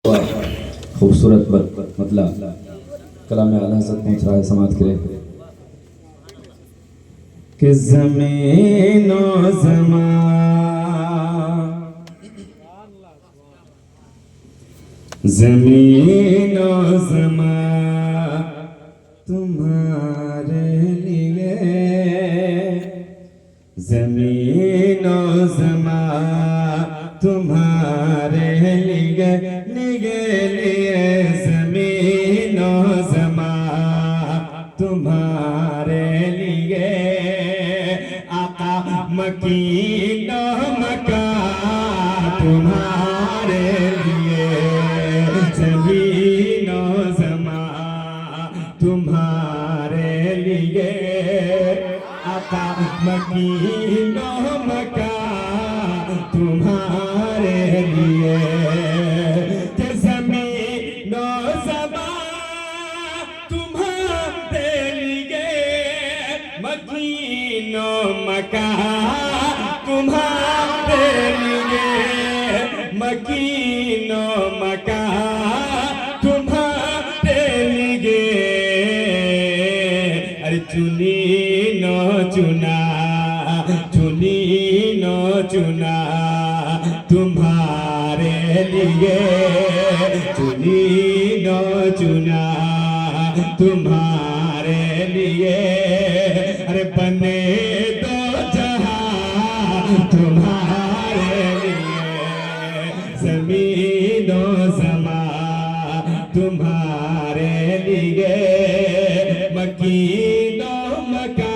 खूबसूरत मतलब कलाम आला हज़रत पहुँच रहा है समात के लिए कि ज़मीनो ज़मा तुम्हारे लिए ज़मीनो ज़मा तुम्हारे लिए ज़मीनो ज़मा तुम्हारे लिए आका मकीनो मका तुम्हारे लिए ज़मीनो ज़मा तुम्हारे लिए आका मकीनो मका तुम्हारे लिए ज़मीनो ज़मा तुम्हारे लिए मकीनो मका तुम्हारे लिए मकीनो मका तुम्हारे लिए अरे चुनी नो चुना चुना तुम्हारे लिए चुनी नो चुना तुम्हारे लिए अरे बने दो जहां तुम्हारे लिए ज़मीनो ज़मा तुम्हारे लिए मकीनो मका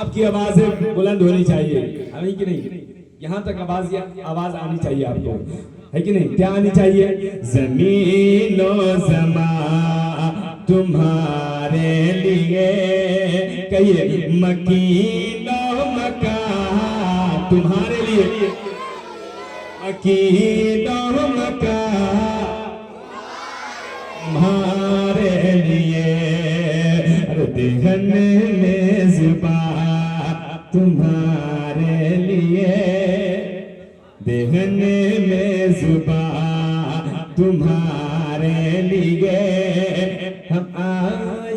आपकी आवाज़ बुलंद होनी चाहिए, है कि नहीं? यहाँ तक आवाज आनी चाहिए आपको, है कि नहीं? क्या आनी चाहिए? ज़मीनो ज़मा तुम्हारे लिए कहिए मकीनो मका तुम्हारे लिए मकीनो मका तुम्हारे लिए देहन में ज़ुबा तुम्हारे लिए देहन में ज़ुबा तुम्हारे लिए हम आए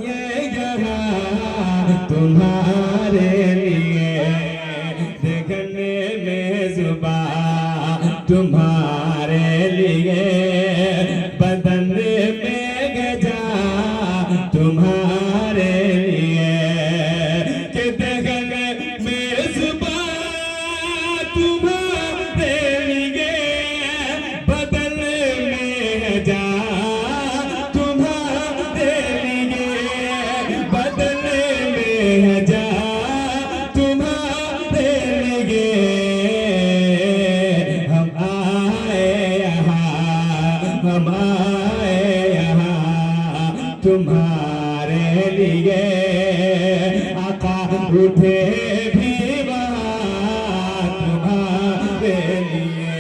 यहाँ तुम्हारे लिए देहन में ज़ुबा तुम्हारे लिए बदन में गजा तुम्हारे लिए के दगन में ज़ुबा तुम्हारे लिए बदन में जा तुम्हारे लिए बदन में जा तुम्हारे लिए हम आए यहाँ तुम्हारे लिए आका उठे भी वहाँ तुम्हारे लिए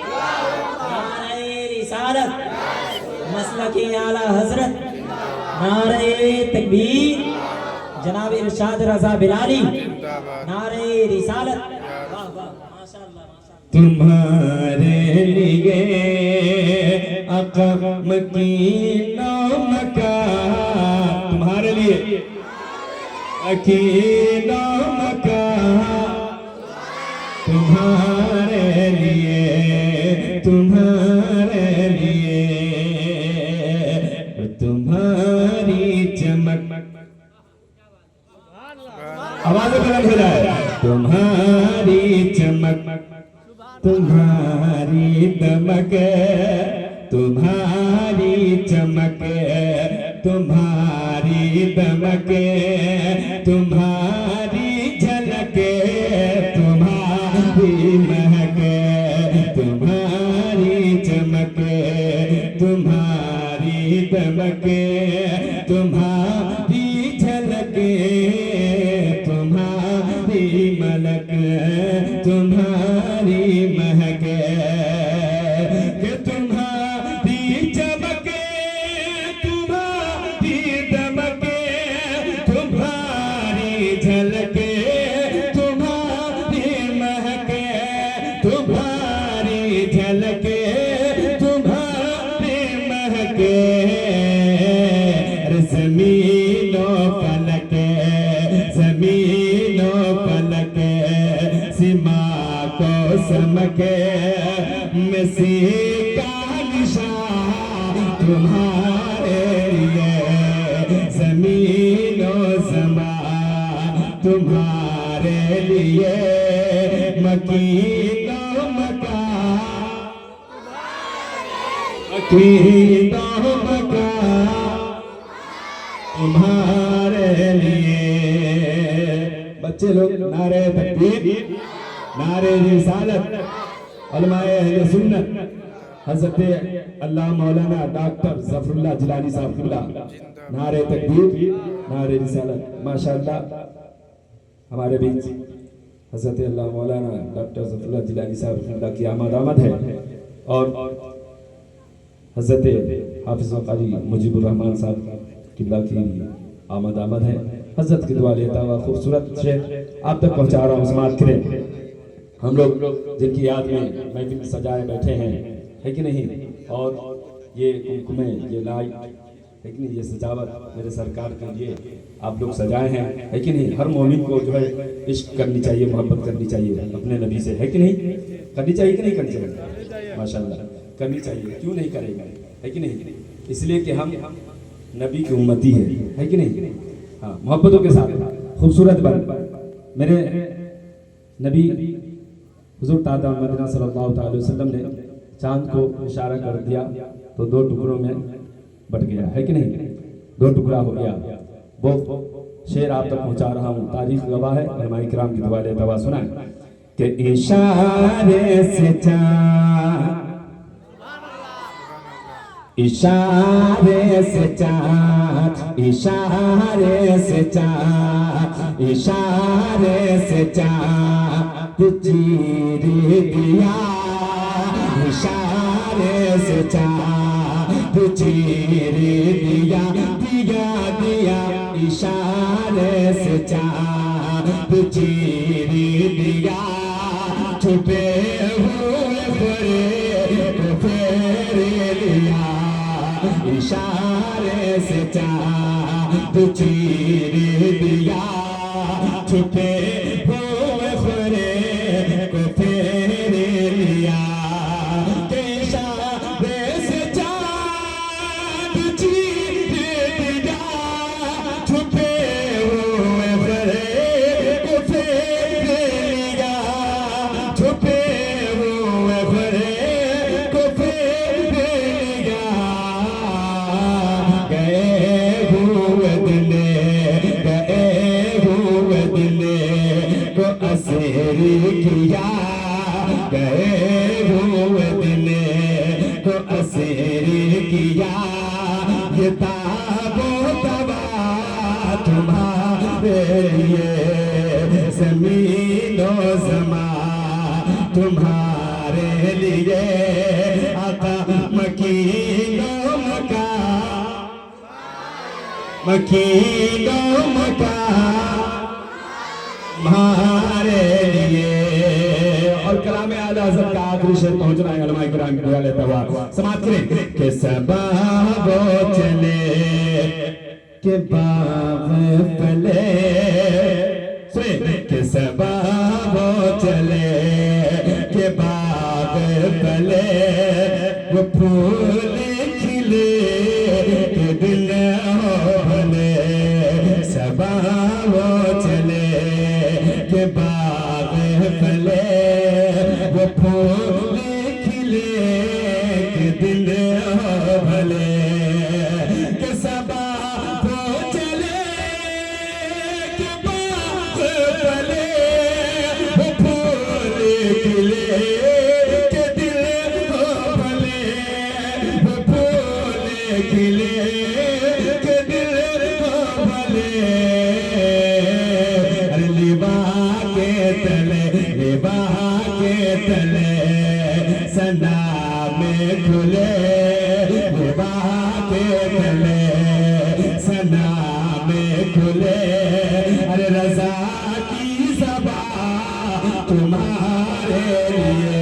नारे रिसालत मसलक आला हजरत नारे तकबीर जनाब इरशाद रजा बिलाली नारे रिसालत माशाअल्लाह तुम्हारे लिए आका मकीनो मका तुम्हारे लिए मकीनो मका तुम्हारे लिए तुम्हारी चमक आवाज बुलंद हो जाए तुम्हारी चमक तुम्हारी दमक तुम्हारी चमक तुम्हारी दमक तुम्हारी झलक तुम्हारी महक तुम्हारी चमक तुम्हारी दमक तुम्हारी झलक तुम्हारी मलक तुम्हारी महक कि तुम्हारी चमक तुम्हारी दमक तुम्हारी झलक मौसम के मसी का निशान तुम्हारे लिए, ज़मीन और ज़मान तुम्हारे लिए, मकीन और मकान, मकीन और मकान तुम्हारे लिए। बच्चे लोग नारे तकबीर, नारे रिसालत, उलमाए अहले सुन्नत हज़रत अल्लाह मौलाना डॉक्टर ज़फ़रुल्लाह जिलानी साहब, नारे तकबीर, नारे रिसालत। माशाअल्लाह हमारे बीच हज़रत अल्लाह मौलाना डॉक्टर ज़फ़रुल्लाह जिलानी साहब की आमद है और हज़रत हाफिज़ क़ारी मुजीबुर रहमान साहब किबला की आमद है। हज़रत की दुआ लेता हुआ खूबसूरत शेर आप तक पहुँचा रहा हूँ। समाअत करें हम लोग जिनकी याद में महफिल सजाए बैठे हैं, है कि नहीं, और ये कुमकुमे, ये लाई, है कि नहीं, ये सजावट मेरे सरकार के लिए आप लोग सजाए हैं, है कि नहीं। हर मोमिन को जो है इश्क करनी चाहिए, मोहब्बत करनी चाहिए अपने नबी से, है कि नहीं, करनी चाहिए कि नहीं करनी चाहिए? माशाल्लाह करनी चाहिए, क्यों नहीं करेंगे, है कि नहीं। इसलिए कि हम नबी की उम्मती है कि नहीं। हाँ, मोहब्बतों के साथ खूबसूरत बन मेरे नबी हुजूर ताता मदीना सल्लल्लाहु अलैहि वसल्लम ने चांद को इशारा कर दिया तो दो टुकड़ों में बट गया, है कि नहीं, दो टुकड़ा हो गया। वो शेर आप तक पहुंचा रहा हूँ, तारीख गवाह है, रहमाई किराम की दुआ लेता हुआ सुना कि इशारे से चांद, इशारे से चाँद, इशारे से चाँद, इशारे से चाँद चीर दिया, इशारे से चाँद चीर दिया, दिया दिया इशारे से चाँद चीर दिया, छुपे हुए फरे को फेर लिया, इशारे से चाँद चीर दिया, छुपे हुए फरे को फेर लिया, इशारे से चाँद चीर दिया, छुपे हुए फरे को फेर लिया, छुपे हुए फरे को फेर लिया, गए हुए दिल को असीर किया, गए हुए दिल को असीर किया, ये ताबो तबा तुम्हारे लिए, ज़मीन और ज़मान तुम्हारे लिए, आका मकीन और मकान, मकीन और मकान तुम्हारे लिए। और कलाम आला हज़रत का आखिरी शेर पहुंचना है, उलमाए किराम की दुआ लेता हुआ समाअत करें कि सबाबो चले के बाग फले, सुने कि सबाबो चले के बाग फले, वो फूल खिले के दिल हो भले, सबाबो चले के बाग फले, वो फूल खिले के दिल हो भले, के सबाबो चले के बाग फले, वो फूल खिले के दिल हो भले, वो फूल खिले के दिल हो भले, अरे लिबा के तले, लिबा के तले सना में खुले, लिबा के तले सना में खुले, अरे रज़ा की ज़बान तुम्हारे लिए,